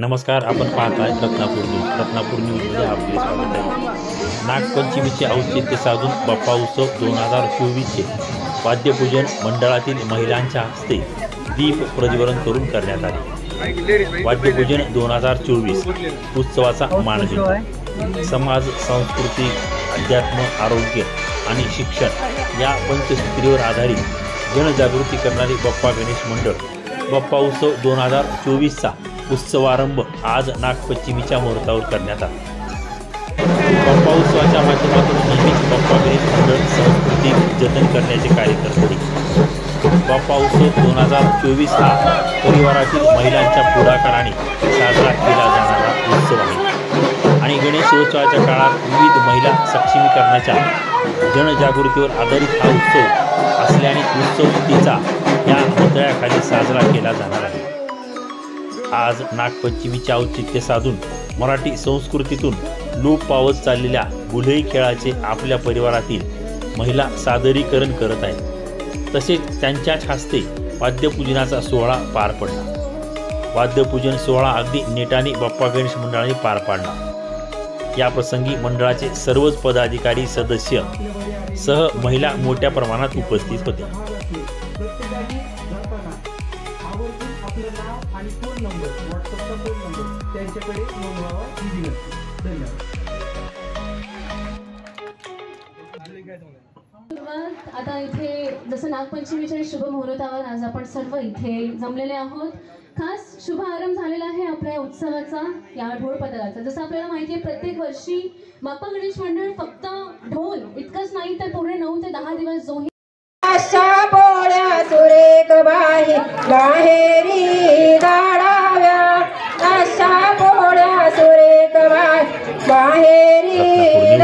नमस्कार, आपण पाहताय रत्नापूर न्यूजमध्ये आपले स्वागत आहे। नागपंचमीचे औचित्य साधून बाप्पा उत्सव 2024चे वाद्यपूजन मंडळातील महिलांच्या हस्ते दीप प्रज्वलन करून करण्यात आले। वाद्यपूजन 2024 उत्सवाचा मानबिंदू समाज, संस्कृती, अध्यात्म, आरोग्य आणि शिक्षण या पंचसूत्रीवर आधारित जनजागृती करणारे बाप्पा गणेश मंडळ बाप्पा उत्सव 2024चा उत्सवारंभ आज नागपंचमीच्या मुहूर्तावर करण्यात आला। बाप्पा उत्सवाच्या माध्यमातून नेहमीच बाप्पा गणेश मंडळ सांस्कृतिक जतन करण्याचे कार्य करते। बाप्पा उत्सव 2024 हा परिवारातील महिलांच्या पुढाकाराने साजरा केला जाणारा उत्सव आहे आणि गणेशोत्सवाच्या काळात विविध महिला सक्षमीकरणाच्या जनजागृतीवर आधारित हा उत्सव असल्याने उत्सवतीचा या मंडळाखाली साजरा केला जाणार आहे। आज नागपंचमीचे औचित्य साधून मराठी संस्कृतीतून लोप पावत चाललेल्या गुढई खेळाचे आपल्या परिवारातील महिला सादरीकरण करत आहेत। तसेच त्यांच्याच हस्ते वाद्यपूजनाचा सोहळा पार पडला। वाद्यपूजन सोहळा अगदी नेटाने बाप्पा गणेश मंडळाने पार पाडला। या प्रसंगी मंडळाचे सर्वच पदाधिकारी, सदस्य सह महिला मोठ्या प्रमाणात उपस्थित होत्या। आणि फोन नंबर, व्हॉट्सअपचा फोन नंबर त्यांच्याकडे नोंदवावा ही विनंती। धन्यवाद। आता इथे जसं नागपंचमीच्या शुभ मुहूर्तावर आज आपण सर्व इथे जमलेले आहोत। खास शुभ आरंभ झालेला आहे आपल्या उत्सवाचा, या ढोल पथकाचा। जसं आपल्याला माहिती आहे, प्रत्येक वर्षी बाप्पा गणेश मंडळ फक्त ढोल इतकंच नाही तर पूर्ण 9 ते 10 दिवस जो अशा बोळ्या सुरेख बाहेरी गाडाव्या, अशा बोळ्या सुरेख बाहेरी